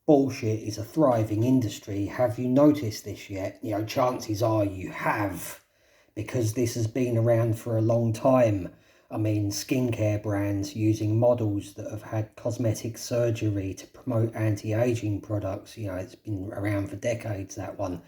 bullshit is a thriving industry. Have you noticed this yet? Chances are you have, because this has been around for a long time. I mean, skincare brands using models that have had cosmetic surgery to promote anti-aging products. It's been around for decades, that one.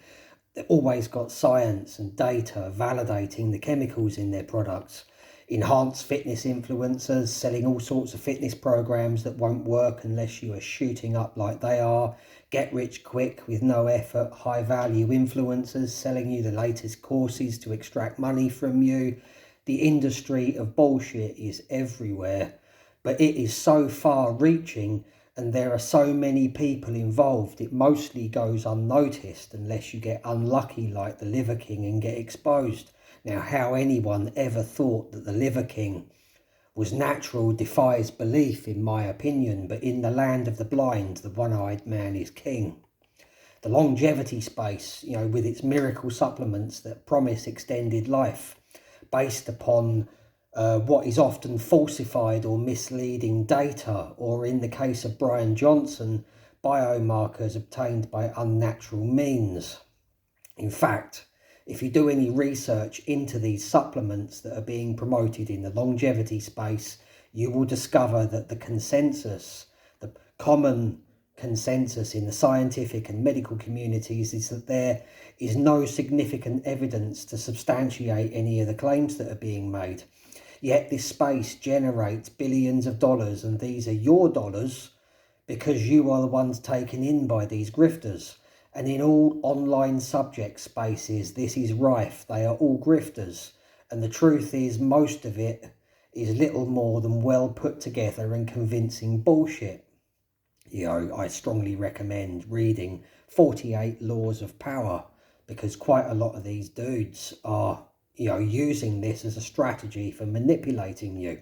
They've always got science and data validating the chemicals in their products. Enhanced fitness influencers selling all sorts of fitness programs that won't work unless you are shooting up like they are. Get rich quick with no effort, high value influencers selling you the latest courses to extract money from you. The industry of bullshit is everywhere, but it is so far reaching and there are so many people involved, it mostly goes unnoticed unless you get unlucky like the Liver King and get exposed. Now, how anyone ever thought that the Liver King was natural defies belief, in my opinion, but in the land of the blind, the one-eyed man is king. The longevity space, with its miracle supplements that promise extended life, based upon what is often falsified or misleading data, or in the case of Brian Johnson, biomarkers obtained by unnatural means. In fact, if you do any research into these supplements that are being promoted in the longevity space, you will discover that the common consensus in the scientific and medical communities is that there is no significant evidence to substantiate any of the claims that are being made. Yet this space generates billions of dollars, and these are your dollars because you are the ones taken in by these grifters. And in all online subject spaces, this is rife. They are all grifters. And the truth is, most of it is little more than well put together and convincing bullshit. I strongly recommend reading 48 Laws of Power, because quite a lot of these dudes are, using this as a strategy for manipulating you.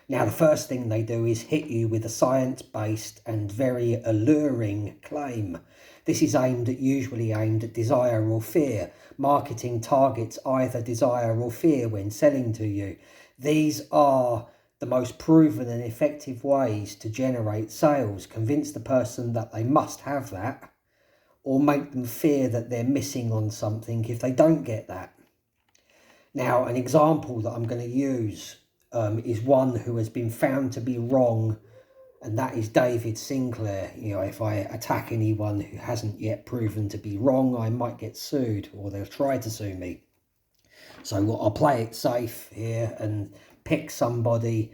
Now, the first thing they do is hit you with a science-based and very alluring claim. This is usually aimed at desire or fear. Marketing targets either desire or fear when selling to you. These are the most proven and effective ways to generate sales. Convince the person that they must have that, or make them fear that they're missing on something if they don't get that. Now, an example that I'm going to use is one who has been found to be wrong, and that is David Sinclair. If I attack anyone who hasn't yet proven to be wrong, I might get sued, or they'll try to sue me. So I'll play it safe here and pick somebody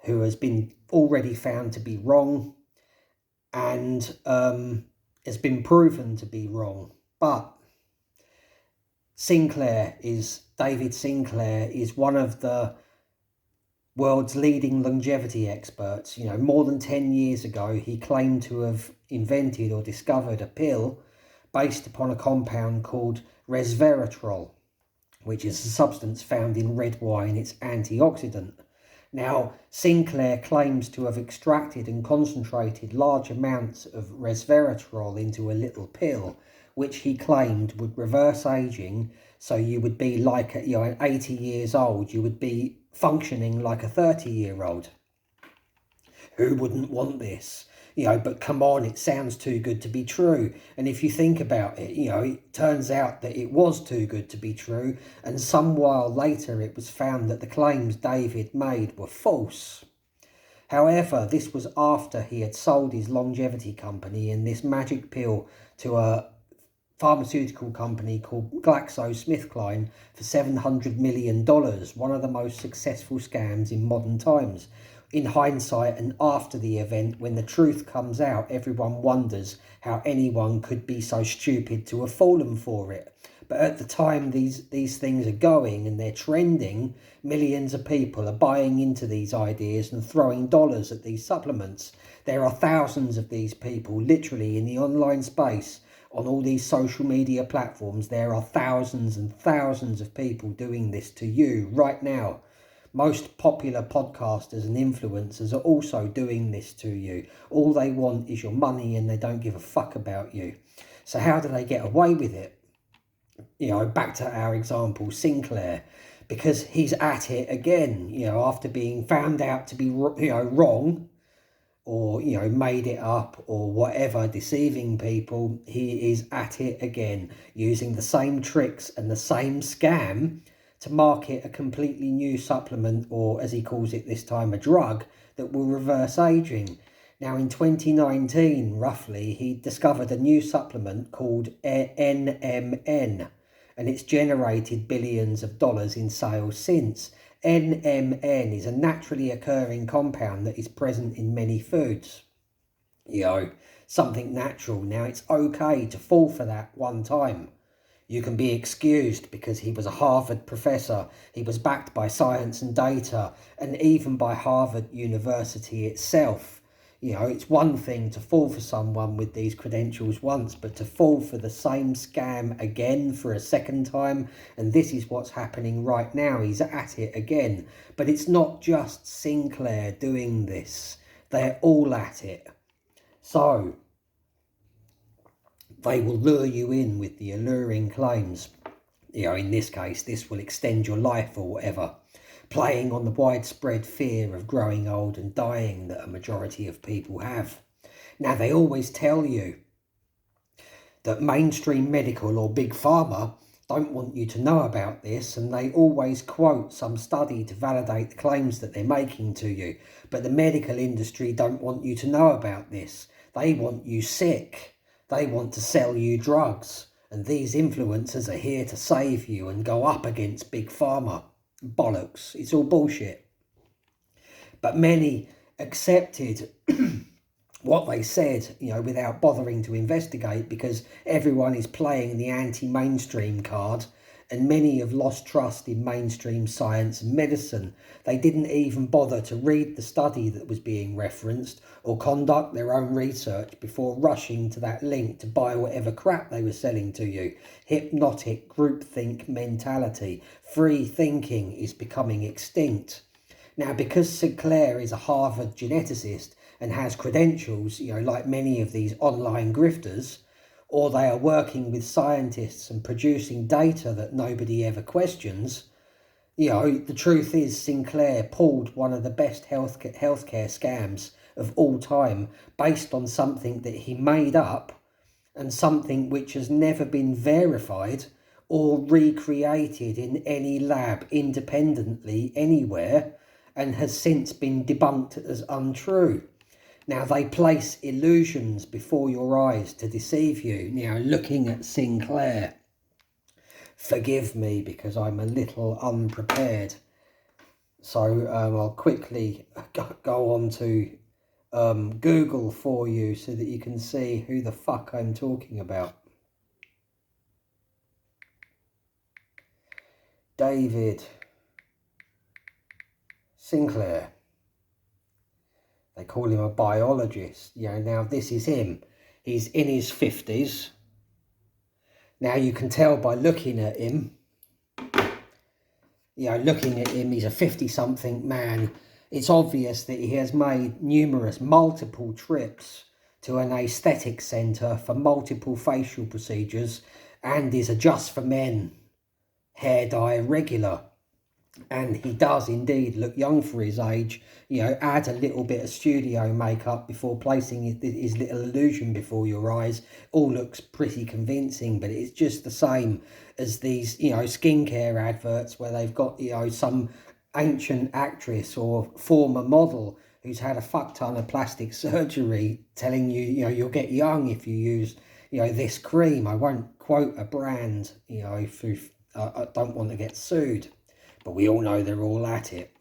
who has been already found to be wrong and has been proven to be wrong. But David Sinclair is one of the world's leading longevity experts. More than 10 years ago, he claimed to have invented or discovered a pill based upon a compound called resveratrol, which is a substance found in red wine. It's antioxidant. Now, Sinclair claims to have extracted and concentrated large amounts of resveratrol into a little pill, which he claimed would reverse aging. So you would be like, at 80 years old, you would be functioning like a 30-year-old. Who wouldn't want this? But come on, it sounds too good to be true. And if you think about it, it turns out that it was too good to be true. And some while later, it was found that the claims David made were false. However, this was after he had sold his longevity company and this magic pill to a pharmaceutical company called GlaxoSmithKline for $700 million, one of the most successful scams in modern times. In hindsight and after the event, when the truth comes out, everyone wonders how anyone could be so stupid to have fallen for it. But at the time these things are going and they're trending, millions of people are buying into these ideas and throwing dollars at these supplements. There are thousands of these people literally in the online space. On all these social media platforms, there are thousands and thousands of people doing this to you right now. Most popular podcasters and influencers are also doing this to you. All they want is your money and they don't give a fuck about you. So how do they get away with it? Back to our example, Sinclair, because he's at it again, after being found out to be, wrong. or, made it up or whatever, deceiving people, he is at it again, using the same tricks and the same scam to market a completely new supplement, or as he calls it this time, a drug that will reverse aging. Now in 2019, roughly, he discovered a new supplement called NMN, and it's generated billions of dollars in sales since. NMN is a naturally occurring compound that is present in many foods. Something natural. Now, it's okay to fall for that one time. You can be excused because he was a Harvard professor. He was backed by science and data, and even by Harvard University itself. It's one thing to fall for someone with these credentials once, but to fall for the same scam again for a second time, and this is what's happening right now. He's at it again. But it's not just Sinclair doing this. They're all at it. So they will lure you in with the alluring claims. In this case, this will extend your life or whatever, playing on the widespread fear of growing old and dying that a majority of people have. Now, they always tell you that mainstream medical or big pharma don't want you to know about this, and they always quote some study to validate the claims that they're making to you. But the medical industry don't want you to know about this. They want you sick. They want to sell you drugs. And these influencers are here to save you and go up against big pharma. Bollocks. It's all bullshit. But many accepted what they said, without bothering to investigate, because everyone is playing the anti-mainstream card, and many have lost trust in mainstream science and medicine. They didn't even bother to read the study that was being referenced or conduct their own research before rushing to that link to buy whatever crap they were selling to you. Hypnotic groupthink mentality. Free thinking is becoming extinct. Now, because Sinclair is a Harvard geneticist and has credentials, like many of these online grifters, or they are working with scientists and producing data that nobody ever questions, the truth is Sinclair pulled one of the best healthcare scams of all time based on something that he made up and something which has never been verified or recreated in any lab independently anywhere, and has since been debunked as untrue. Now, they place illusions before your eyes to deceive you. Now, looking at Sinclair, forgive me because I'm a little unprepared. So I'll quickly go on to Google for you so that you can see who the fuck I'm talking about. David Sinclair. They call him a biologist. Now this is him. He's in his 50s. Now you can tell by looking at him. He's a 50-something man. It's obvious that he has made multiple trips to an aesthetic centre for multiple facial procedures and is a Just for Men hair dye regular. And he does indeed look young for his age. Add a little bit of studio makeup before placing his little illusion before your eyes. All looks pretty convincing, but it's just the same as these, skincare adverts where they've got, some ancient actress or former model who's had a fuck ton of plastic surgery telling you, you'll get young if you use, this cream. I won't quote a brand, if I don't want to get sued. But we all know they're all at it.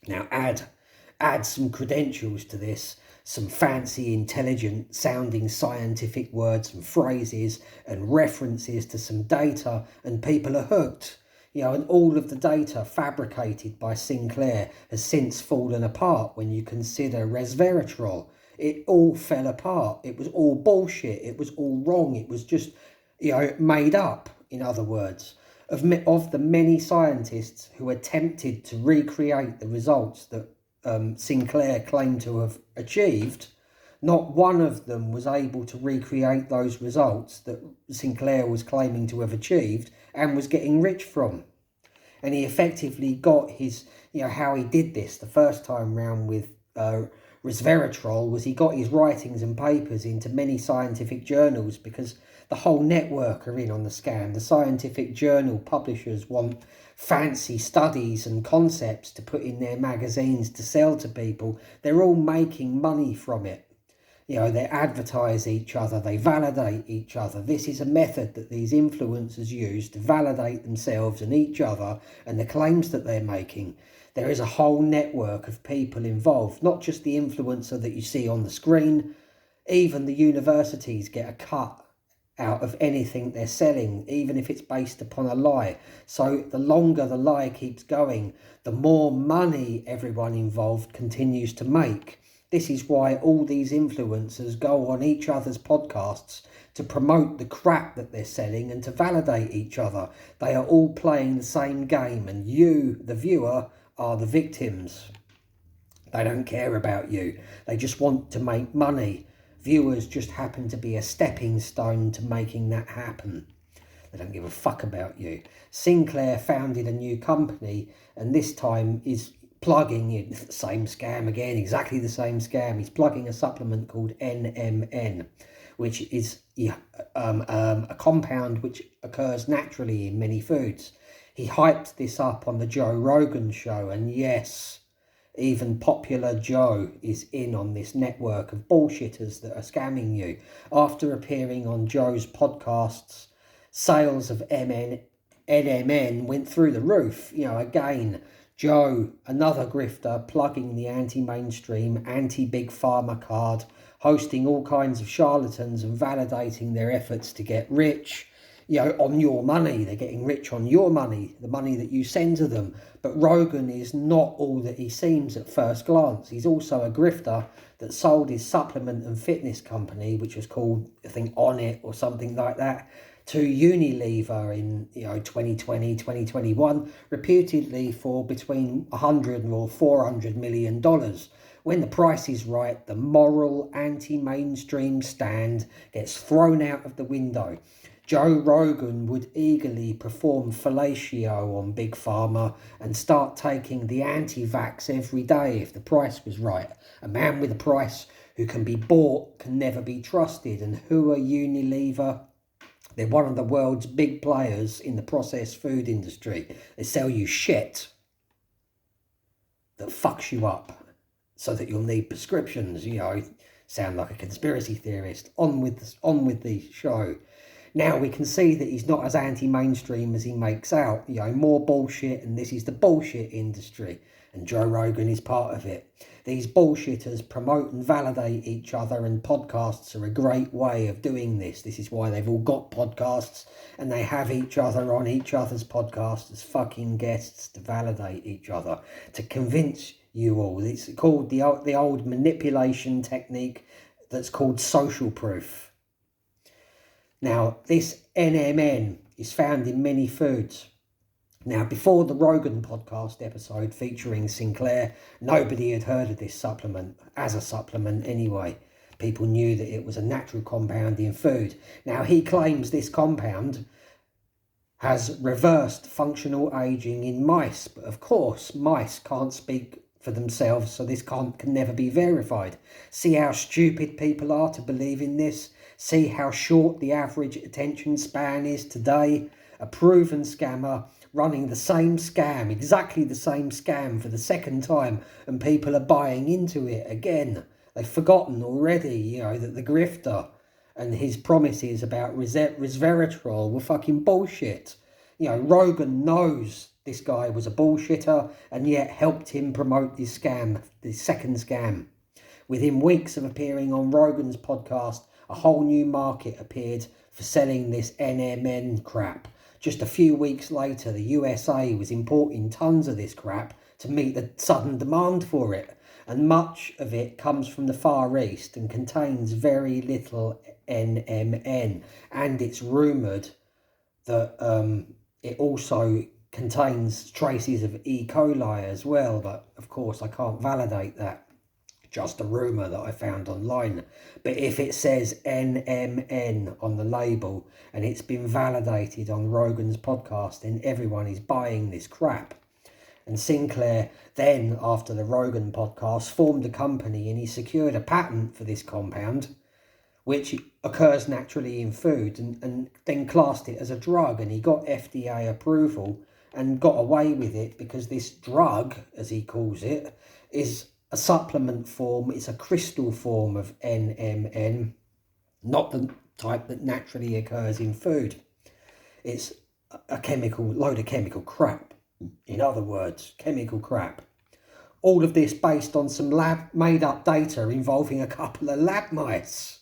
Now add some credentials to this, some fancy, intelligent sounding scientific words and phrases and references to some data, and people are hooked. And all of the data fabricated by Sinclair has since fallen apart when you consider resveratrol. It all fell apart. It was all bullshit. It was all wrong. It was just, made up, in other words. Of the many scientists who attempted to recreate the results that Sinclair claimed to have achieved, not one of them was able to recreate those results that Sinclair was claiming to have achieved and was getting rich from. And he effectively got his, how he did this the first time round with resveratrol was he got his writings and papers into many scientific journals because the whole network are in on the scam. The scientific journal publishers want fancy studies and concepts to put in their magazines to sell to people. They're all making money from it. You know, they advertise each other, they validate each other. This is a method that these influencers use to validate themselves and each other and the claims that they're making. There is a whole network of people involved, not just the influencer that you see on the screen. Even the universities get a cut out of anything they're selling, even if it's based upon a lie. So the longer the lie keeps going, the more money everyone involved continues to make. This is why all these influencers go on each other's podcasts to promote the crap that they're selling and to validate each other. They are all playing the same game, and you, the viewer, are the victims. They don't care about you. They just want to make money. Viewers just happen to be a stepping stone to making that happen. They don't give a fuck about you. Sinclair founded a new company, and this time is plugging in the same scam again, exactly the same scam. He's plugging a supplement called NMN, which is a compound which occurs naturally in many foods. He hyped this up on the Joe Rogan show, and yes, even popular Joe is in on this network of bullshitters that are scamming you. After appearing on Joe's podcasts, sales of NMN went through the roof. You know, again, Joe, another grifter, plugging the anti-mainstream, anti-big pharma card, hosting all kinds of charlatans and validating their efforts to get rich, you know, on your money. They're getting rich on your money, the money that you send to them. But Rogan is not all that he seems at first glance. He's also a grifter that sold his supplement and fitness company, which was called, I think, On It or something like that, to Unilever in 2020, 2021, reputedly for between $100 or $400 million. When the price is right, the moral anti-mainstream stand gets thrown out of the window. Joe Rogan would eagerly perform fellatio on Big Pharma and start taking the anti-vax every day if the price was right. A man with a price who can be bought can never be trusted. And who are Unilever? They're one of the world's big players in the processed food industry. They sell you shit that fucks you up so that you'll need prescriptions. Sound like a conspiracy theorist. On with the show. Now we can see that he's not as anti-mainstream as he makes out. More bullshit, and this is the bullshit industry. And Joe Rogan is part of it. These bullshitters promote and validate each other, and podcasts are a great way of doing this. This is why they've all got podcasts, and they have each other on each other's podcasts as fucking guests to validate each other, to convince you all. It's called the old manipulation technique that's called social proof. Now, this NMN is found in many foods. Now, before the Rogan podcast episode featuring Sinclair, nobody had heard of this supplement, as a supplement anyway. People knew that it was a natural compound in food. Now, he claims this compound has reversed functional aging in mice, but of course, mice can't speak for themselves, so this can never be verified. See how stupid people are to believe in this? See how short the average attention span is today? A proven scammer running the same scam, exactly the same scam for the second time, and people are buying into it again. They've forgotten already, that the grifter and his promises about resveratrol were fucking bullshit. Rogan knows this guy was a bullshitter and yet helped him promote this scam, this second scam. Within weeks of appearing on Rogan's podcast, a whole new market appeared for selling this NMN crap. Just a few weeks later, the USA was importing tons of this crap to meet the sudden demand for it. And much of it comes from the Far East and contains very little NMN. And it's rumoured that it also contains traces of E. coli as well. But of course, I can't validate that. Just a rumour that I found online. But if it says NMN on the label and it's been validated on Rogan's podcast, then everyone is buying this crap. And Sinclair then, after the Rogan podcast, formed a company and he secured a patent for this compound, which occurs naturally in food, and then classed it as a drug. And he got FDA approval and got away with it because this drug, as he calls it, is a supplement form. It's a crystal form of NMN, not the type that naturally occurs in food. It's a load of chemical crap. In other words, chemical crap. All of this based on some lab made up data involving a couple of lab mice.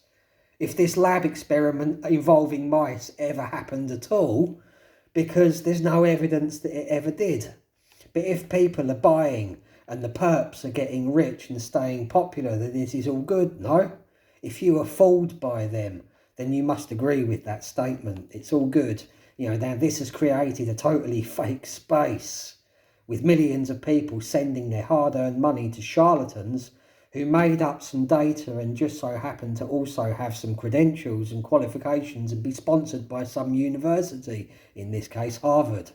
If this lab experiment involving mice ever happened at all, because there's no evidence that it ever did. But if people are buying and the perps are getting rich and staying popular, then this is all good, no? If you are fooled by them, then you must agree with that statement. It's all good. Now this has created a totally fake space with millions of people sending their hard-earned money to charlatans who made up some data and just so happen to also have some credentials and qualifications and be sponsored by some university, in this case Harvard.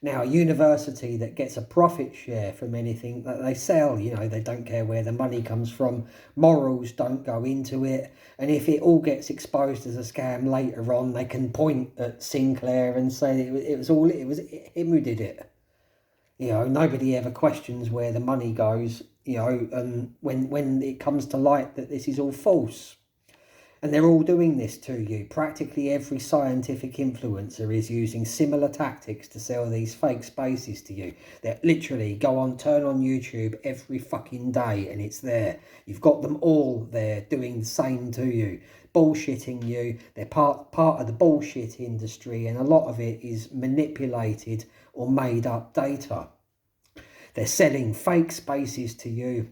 Now, a university that gets a profit share from anything that they sell, they don't care where the money comes from, morals don't go into it, and if it all gets exposed as a scam later on, they can point at Sinclair and say it was him who did it. Nobody ever questions where the money goes, and when it comes to light that this is all false. And they're all doing this to you. Practically every scientific influencer is using similar tactics to sell these fake spaces to you. They literally turn on YouTube every fucking day and it's there. You've got them all there doing the same to you, bullshitting you. They're part of the bullshit industry, and a lot of it is manipulated or made up data. They're selling fake spaces to you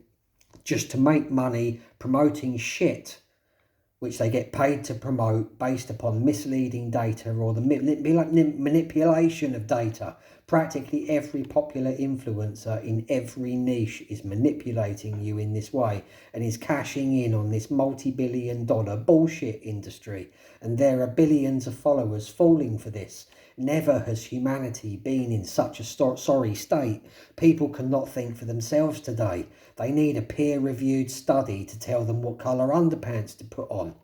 just to make money promoting shit which they get paid to promote based upon misleading data or the manipulation of data. Practically every popular influencer in every niche is manipulating you in this way and is cashing in on this multi-billion-dollar bullshit industry. And there are billions of followers falling for this. Never has humanity been in such a sorry state. People cannot think for themselves today. They need a peer-reviewed study to tell them what colour underpants to put on.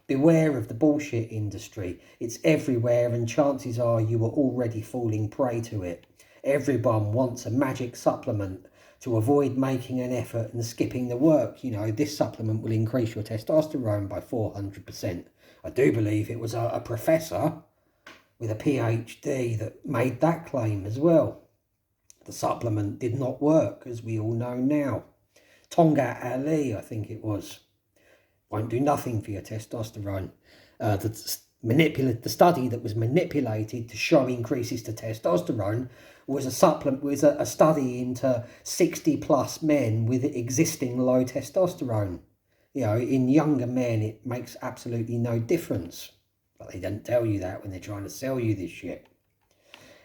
Beware of the bullshit industry. It's everywhere, and chances are you are already falling prey to it. Everyone wants a magic supplement to avoid making an effort and skipping the work. This supplement will increase your testosterone by 400%. I do believe it was a professor with a PhD that made that claim as well. The supplement did not work, as we all know now. Tonga Ali, I think it was, won't do nothing for your testosterone. The study that was manipulated to show increases to testosterone was a study into 60 plus men with existing low testosterone. In younger men it makes absolutely no difference, but they don't tell you that when they're trying to sell you this shit.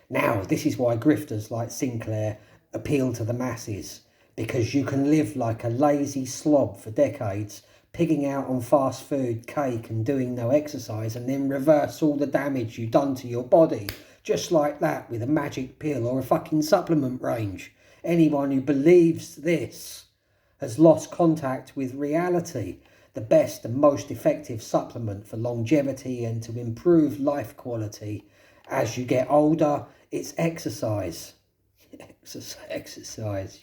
Now, this is why grifters like Sinclair appeal to the masses, because you can live like a lazy slob for decades, pigging out on fast food, cake and doing no exercise, and then reverse all the damage you've done to your body, just like that, with a magic pill or a fucking supplement range. Anyone who believes this has lost contact with reality. The best and most effective supplement for longevity and to improve life quality as you get older, it's exercise. Exercise,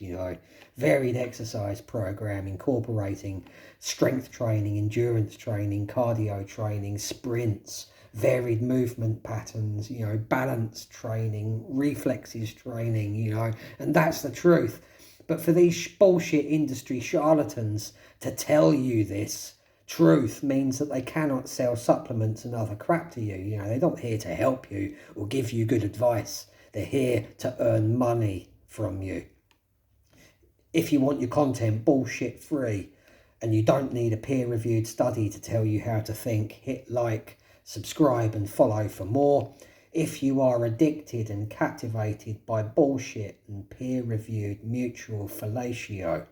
varied exercise program incorporating strength training, endurance training, cardio training, sprints, varied movement patterns, balance training, reflexes training, and that's the truth. But for these bullshit industry charlatans to tell you this truth means that they cannot sell supplements and other crap to you. They're not here to help you or give you good advice. They're here to earn money from you. If you want your content bullshit free and you don't need a peer-reviewed study to tell you how to think, hit like, subscribe and follow for more. If you are addicted and captivated by bullshit and peer-reviewed mutual fellatio,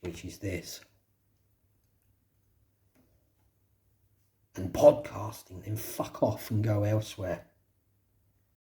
which is this, and podcasting, then fuck off and go elsewhere.